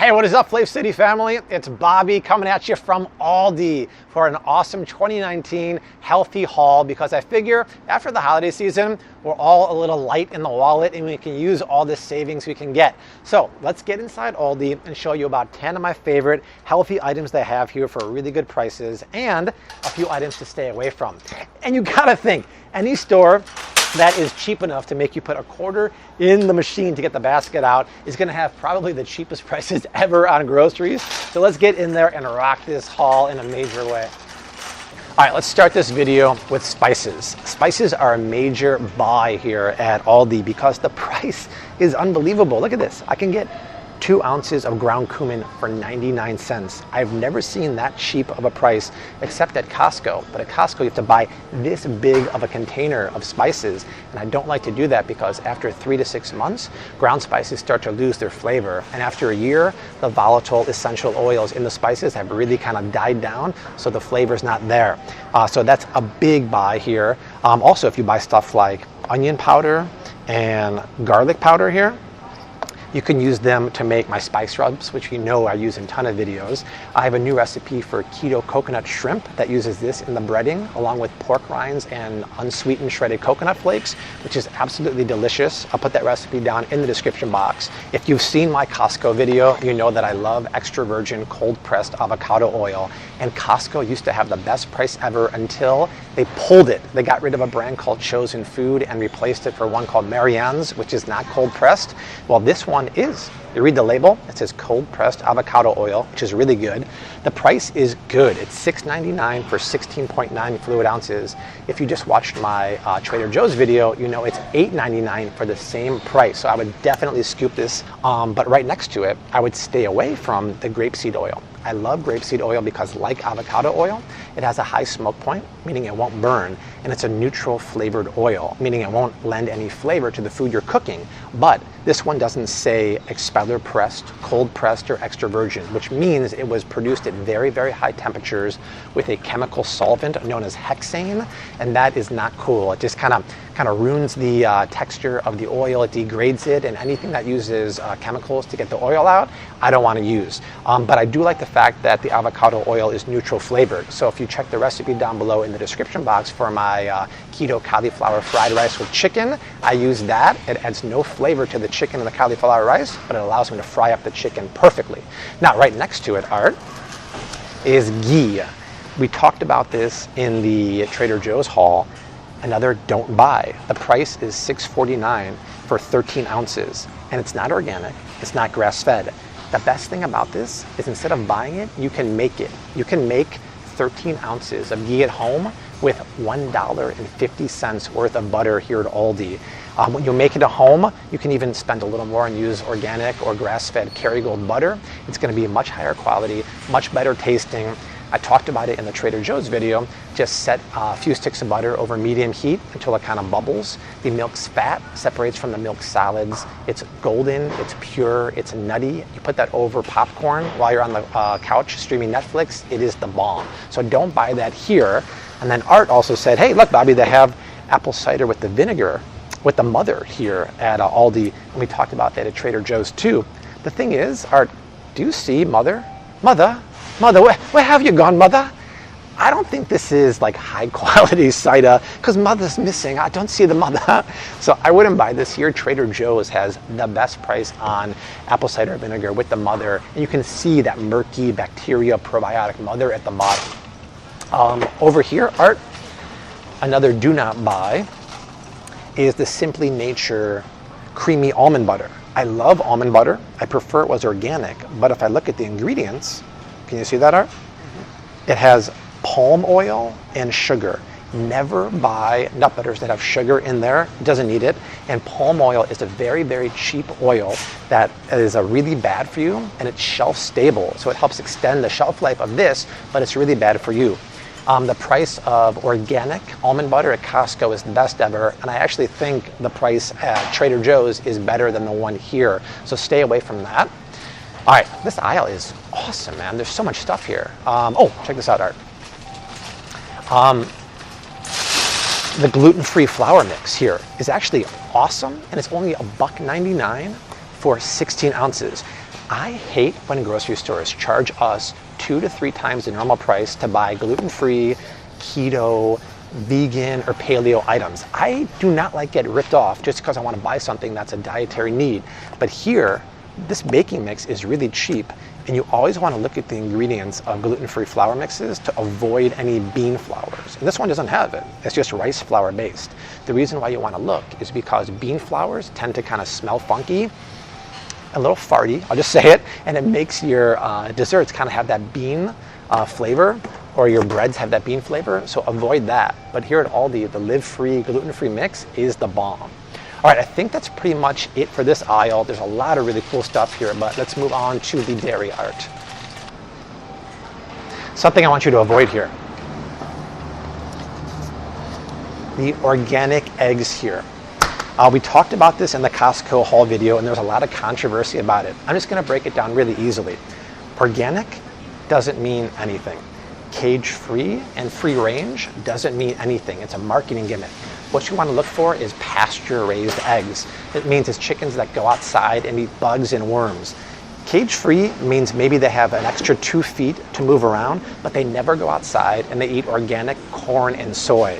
Hey, what is up, Flav City family? It's Bobby coming at you from Aldi for an awesome 2019 healthy haul, because I figure after the holiday season, we're all a little light in the wallet and we can use all the savings we can get. So let's get inside Aldi and show you about 10 of my favorite healthy items they have here for really good prices, and a few items to stay away from. And you gotta think, any store that is cheap enough to make you put a quarter in the machine to get the basket out is going to have probably the cheapest prices ever on groceries. So let's get in there and rock this haul in a major way. All right, let's start this video with spices. Spices are a major buy here at Aldi because the price is unbelievable. Look at this. I can get 2 ounces of ground cumin for 99 cents. I've never seen that cheap of a price except at Costco. But at Costco, you have to buy this big of a container of spices. And I don't like to do that because after 3 to 6 months, ground spices start to lose their flavor. And after a year, the volatile essential oils in the spices have really kind of died down, so the flavor's not there. So that's a big buy here. Also, if you buy stuff like onion powder and garlic powder here, you can use them to make my spice rubs, which you know I use in a ton of videos. I have a new recipe for keto coconut shrimp that uses this in the breading, along with pork rinds and unsweetened shredded coconut flakes, which is absolutely delicious. I'll put that recipe down in the description box. If you've seen my Costco video, you know that I love extra virgin cold pressed avocado oil. And Costco used to have the best price ever until they pulled it. They got rid of a brand called Chosen Food and replaced it for one called Marianne's, which is not cold pressed. Well, this one is. You read the label, it says cold pressed avocado oil, which is really good. The price is good. It's $6.99 for 16.9 fluid ounces. If you just watched my Trader Joe's video, you know it's $8.99 for the same price. So I would definitely scoop this. But right next to it, I would stay away from the grapeseed oil. I love grapeseed oil because, like avocado oil, it has a high smoke point, meaning it won't burn, and it's a neutral flavored oil, meaning it won't lend any flavor to the food you're cooking. But this one doesn't say expeller pressed, cold pressed, or extra virgin, which means it was produced at very, very high temperatures with a chemical solvent known as hexane, and that is not cool. It just kind of ruins the texture of the oil. It degrades it, and anything that uses chemicals to get the oil out, I don't want to use. But I do like the fact that the avocado oil is neutral flavored. So if you check the recipe down below in the description box for my keto cauliflower fried rice with chicken, I use that. It adds no flavor to the chicken and the cauliflower rice, but it allows me to fry up the chicken perfectly. Now, right next to it, Art, is ghee. We talked about this in the Trader Joe's haul. Another don't buy. The price is $6.49 for 13 ounces, and it's not organic, it's not grass-fed. The best thing about this is instead of buying it, you can make it. You can make 13 ounces of ghee at home with $1.50 worth of butter here at Aldi. When you make it at home, you can even spend a little more and use organic or grass-fed Kerrygold butter. It's going to be much higher quality, much better tasting. I talked about it in the Trader Joe's video. Just set a few sticks of butter over medium heat until it kind of bubbles. The milk's fat separates from the milk solids. It's golden, it's pure, it's nutty. You put that over popcorn while you're on the couch streaming Netflix, it is the bomb. So don't buy that here. And then Art also said, hey, look, Bobby, they have apple cider with the vinegar, with the mother here at Aldi. And we talked about that at Trader Joe's too. The thing is, Art, do you see mother? Mother, where have you gone, mother? I don't think this is like high quality cider because mother's missing. I don't see the mother. So I wouldn't buy this here. Trader Joe's has the best price on apple cider vinegar with the mother. And you can see that murky bacteria probiotic mother at the bottom. Over here, Art, another do not buy is the Simply Nature creamy almond butter. I love almond butter. I prefer it was organic, but if I look at the ingredients, can you see that, Art? Mm-hmm. It has palm oil and sugar. Never buy nut butters that have sugar in there. It doesn't need it. And palm oil is a very, very cheap oil that is really bad for you, and it's shelf stable. So it helps extend the shelf life of this, but it's really bad for you. The price of organic almond butter at Costco is the best ever, and I actually think the price at Trader Joe's is better than the one here. So stay away from that. All right, this aisle is awesome, man. There's so much stuff here. Oh, check this out, Art. The gluten-free flour mix here is actually awesome, and it's only $1.99 for 16 ounces. I hate when grocery stores charge us 2 to 3 times the normal price to buy gluten-free, keto, vegan, or paleo items. I do not like getting ripped off just because I want to buy something that's a dietary need. But here, this baking mix is really cheap, and you always want to look at the ingredients of gluten-free flour mixes to avoid any bean flours. And this one doesn't have it. It's just rice flour based. The reason why you want to look is because bean flours tend to kind of smell funky, a little farty, I'll just say it, and it makes your desserts kind of have that bean flavor, or your breads have that bean flavor, so avoid that. But here at Aldi, the live-free, gluten-free mix is the bomb. All right, I think that's pretty much it for this aisle. There's a lot of really cool stuff here, but let's move on to the dairy art. Something I want you to avoid here. The organic eggs here. We talked about this in the Costco haul video, and there's a lot of controversy about it. I'm just gonna break it down really easily. Organic doesn't mean anything. Cage-free and free-range doesn't mean anything. It's a marketing gimmick. What you want to look for is pasture-raised eggs. It means it's chickens that go outside and eat bugs and worms. Cage-free means maybe they have an extra 2 feet to move around, but they never go outside and they eat organic corn and soy.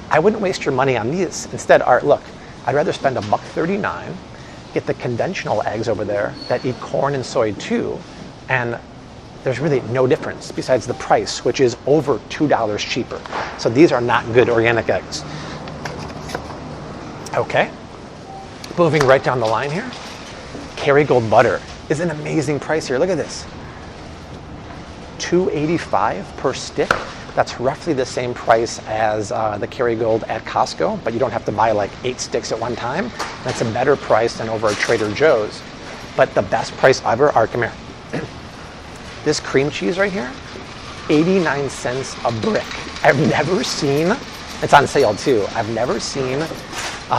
I wouldn't waste your money on these. Instead, look, I'd rather spend $1.39, get the conventional eggs over there that eat corn and soy too, and there's really no difference besides the price, which is over $2 cheaper. So these are not good organic eggs. Okay, moving right down the line here. Kerrygold butter is an amazing price here. Look at this. $2.85 per stick. That's roughly the same price as the Kerrygold at Costco, but you don't have to buy like 8 sticks at one time. That's a better price than over at Trader Joe's. But the best price ever, come here. This cream cheese right here, 89 cents a brick. I've never seen, it's on sale too, I've never seen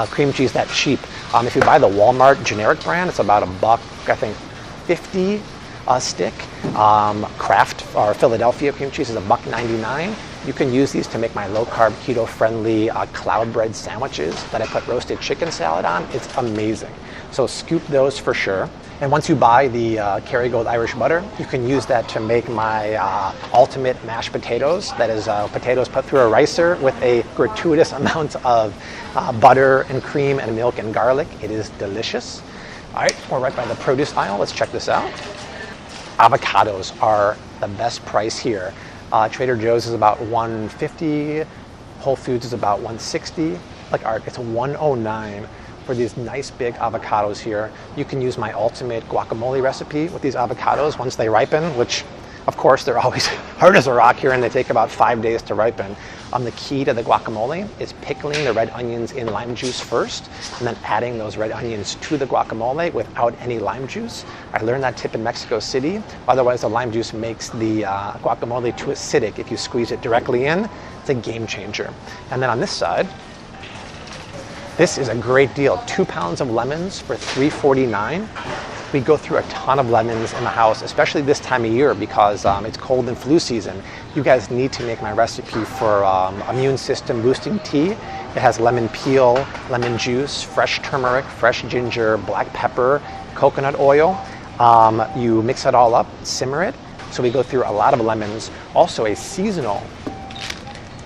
cream cheese that cheap. If you buy the Walmart generic brand, it's about $1, I think, 50 a stick. Kraft or Philadelphia cream cheese is $1.99. You can use these to make my low-carb, keto-friendly cloud bread sandwiches that I put roasted chicken salad on. It's amazing. So scoop those for sure. And once you buy the Kerrygold Irish butter, you can use that to make my ultimate mashed potatoes. That is potatoes put through a ricer with a gratuitous amount of butter and cream and milk and garlic. It is delicious. All right, we're right by the produce aisle. Let's check this out. Avocados are the best price here. Trader Joe's is about $1.50. Whole Foods is about $1.60. Like Art, it's $1.09 for these nice big avocados here. You can use my ultimate guacamole recipe with these avocados once they ripen, which of course they're always hard as a rock here and they take about 5 days to ripen. The key to the guacamole is pickling the red onions in lime juice first and then adding those red onions to the guacamole without any lime juice. I learned that tip in Mexico City. Otherwise the lime juice makes the guacamole too acidic. If you squeeze it directly in, it's a game changer. And then on this side, this is a great deal. 2 pounds of lemons for $3.49. We go through a ton of lemons in the house, especially this time of year because it's cold and flu season. You guys need to make my recipe for immune system boosting tea. It has lemon peel, lemon juice, fresh turmeric, fresh ginger, black pepper, coconut oil. You mix it all up, simmer it. So we go through a lot of lemons. Also a seasonal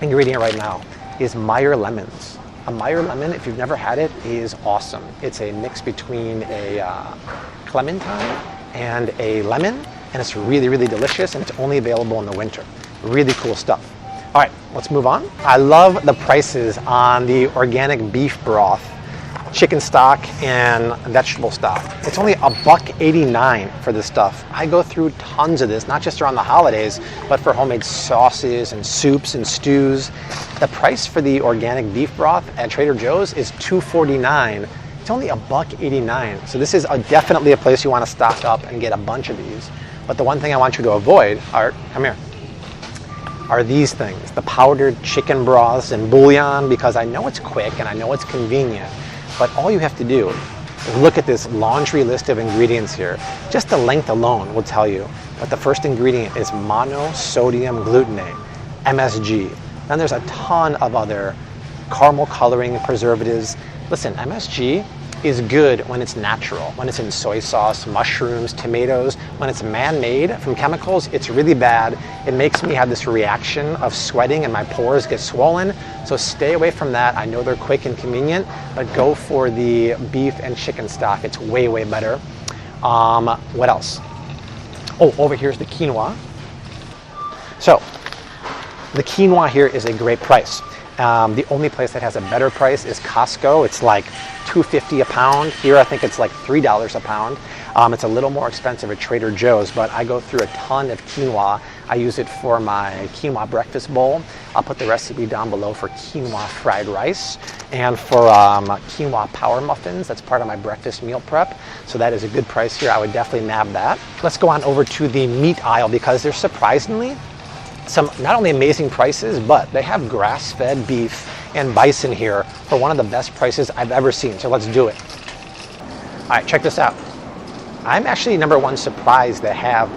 ingredient right now is Meyer lemons. A Meyer lemon, if you've never had it, is awesome. It's a mix between a clementine and a lemon, and it's really, really delicious, and it's only available in the winter. Really cool stuff. All right, let's move on. I love the prices on the organic beef broth, chicken stock, and vegetable stock. It's only $1.89 for this stuff. I go through tons of this, not just around the holidays, but for homemade sauces and soups and stews. The price for the organic beef broth at Trader Joe's is $2.49. It's only $1.89. So this is definitely a place you want to stock up and get a bunch of these. But the one thing I want you to avoid, Art, come here, are these things, the powdered chicken broths and bouillon, because I know it's quick and I know it's convenient. But all you have to do is look at this laundry list of ingredients here. Just the length alone will tell you. But the first ingredient is monosodium glutamate, MSG. Then there's a ton of other caramel coloring preservatives. Listen, MSG is good when it's natural, when it's in soy sauce, mushrooms, tomatoes. When it's man-made from chemicals, it's really bad. It makes me have this reaction of sweating and my pores get swollen. So stay away from that. I know they're quick and convenient, but go for the beef and chicken stock. It's way, way better. What else? Oh, over here's the quinoa. So the quinoa here is a great price. The only place that has a better price is Costco. It's like $2.50 a pound. Here I think it's like $3 a pound. It's a little more expensive at Trader Joe's, but I go through a ton of quinoa. I use it for my quinoa breakfast bowl. I'll put the recipe down below for quinoa fried rice and for quinoa power muffins. That's part of my breakfast meal prep. So that is a good price here. I would definitely nab that. Let's go on over to the meat aisle because there's surprisingly some not only amazing prices, but they have grass-fed beef and bison here for one of the best prices I've ever seen. So let's do it. All right, check this out. I'm actually number one surprised they have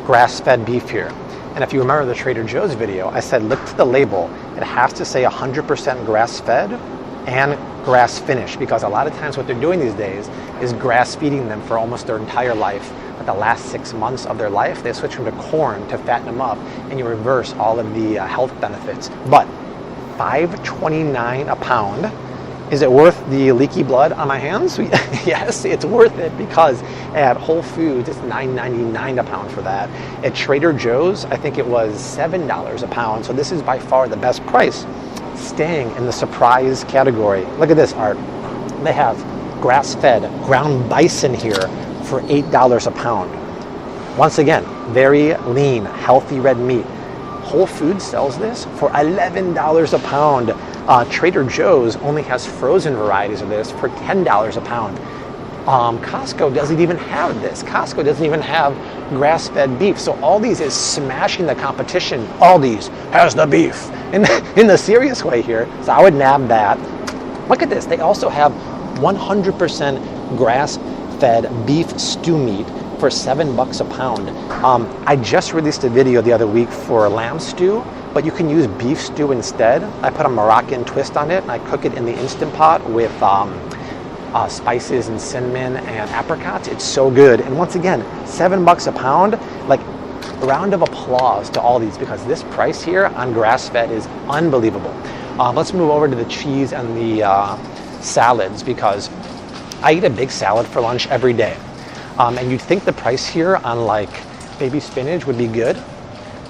grass-fed beef here. And if you remember the Trader Joe's video, I said look to the label. It has to say 100% grass-fed and grass-finished, because a lot of times what they're doing these days is grass-feeding them for almost their entire life. But the last 6 months of their life, they switch them to corn to fatten them up, and you reverse all of the health benefits. But $5.29 a pound. Is it worth the leaky blood on my hands? Yes, it's worth it, because at Whole Foods, it's $9.99 a pound for that. At Trader Joe's, I think it was $7 a pound. So this is by far the best price. Staying in the surprise category. Look at this, Art. They have grass-fed ground bison here for $8 a pound. Once again, very lean, healthy red meat. Whole Foods sells this for $11 a pound. Trader Joe's only has frozen varieties of this for $10 a pound. Costco doesn't even have this. Costco doesn't even have grass-fed beef. So all these is smashing the competition. All these has the beef in the serious way here. So I would nab that. Look at this. They also have 100% grass-fed beef stew meat for $7 a pound. I just released a video the other week for lamb stew, but you can use beef stew instead. I put a Moroccan twist on it and I cook it in the Instant Pot with spices and cinnamon and apricots. It's so good. And once again, $7 a pound. Like, a round of applause to all these, because this price here on grass-fed is unbelievable. Let's move over to the cheese and the salads, because I eat a big salad for lunch every day. And you'd think the price here on like baby spinach would be good,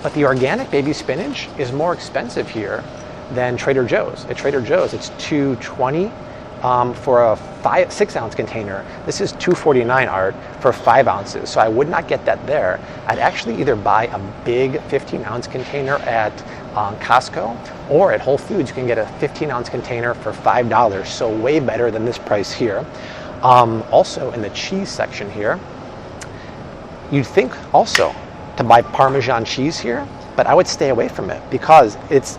but the organic baby spinach is more expensive here than Trader Joe's. At Trader Joe's, it's $2.20 for a 6-ounce container. This is $2.49, Art, for 5 ounces. So I would not get that there. I'd actually either buy a big 15-ounce container at Costco, or at Whole Foods you can get a 15-ounce container for $5. So way better than this price here. Also in the cheese section here, you'd think also to buy Parmesan cheese here, but I would stay away from it because it's,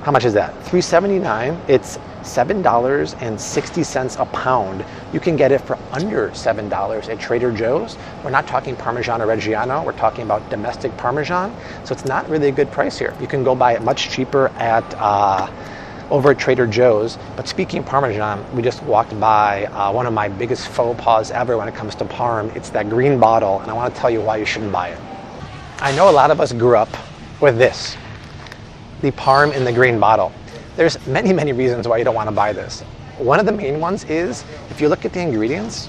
how much is that? $3.79. It's $7.60 a pound. You can get it for under $7 at Trader Joe's. We're not talking Parmigiano Reggiano. We're talking about domestic Parmesan. So it's not really a good price here. You can go buy it much cheaper at over at Trader Joe's. But speaking of Parmesan, we just walked by one of my biggest faux pas ever when it comes to Parm. It's that green bottle, and I want to tell you why you shouldn't buy it. I know a lot of us grew up with this, the Parm in the green bottle. There's many, many reasons why you don't want to buy this. One of the main ones is, if you look at the ingredients,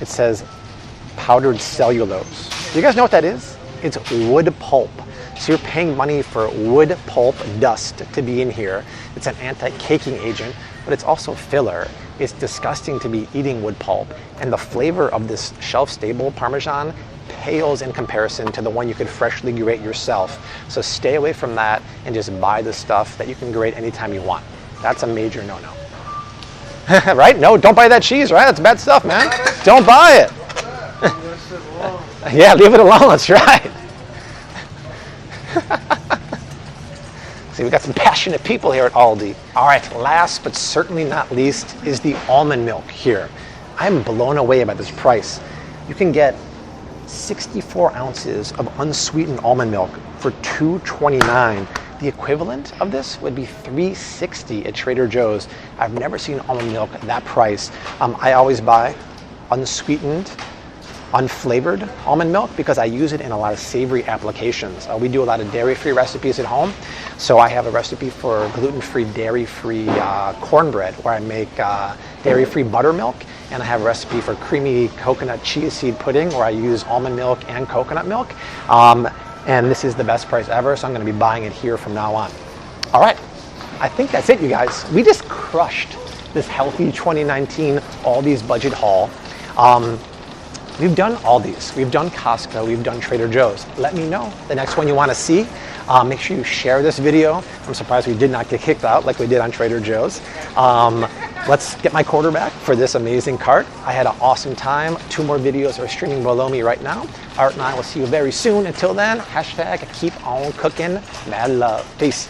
it says powdered cellulose. Do you guys know what that is? It's wood pulp. So you're paying money for wood pulp dust to be in here. It's an anti-caking agent, but it's also filler. It's disgusting to be eating wood pulp. And the flavor of this shelf-stable Parmesan pales in comparison to the one you could freshly grate yourself. So stay away from that and just buy the stuff that you can grate anytime you want. That's a major no-no. Right? No, don't buy that cheese, right? That's bad stuff, man. Don't buy it. Yeah, leave it alone. That's right. See, we got some passionate people here at Aldi. All right, last but certainly not least is the almond milk here. I'm blown away by this price. You can get 64 ounces of unsweetened almond milk for $2.29. The equivalent of this would be $3.60 at Trader Joe's. I've never seen almond milk at that price. I always buy unsweetened, unflavored almond milk because I use it in a lot of savory applications. We do a lot of dairy-free recipes at home. So I have a recipe for gluten-free, dairy-free cornbread where I make dairy-free buttermilk. And I have a recipe for creamy coconut chia seed pudding where I use almond milk and coconut milk. And this is the best price ever, so I'm going to be buying it here from now on. All right, I think that's it, you guys. We just crushed this healthy 2019 Aldi's budget haul. We've done Aldi's, we've done Costco, we've done Trader Joe's. Let me know the next one you want to see. Make sure you share this video. I'm surprised we did not get kicked out like we did on Trader Joe's. Let's get my quarterback for this amazing cart. I had an awesome time. 2 more videos are streaming below me right now. Art and I will see you very soon. Until then, hashtag keep on cooking. Mad love. Peace.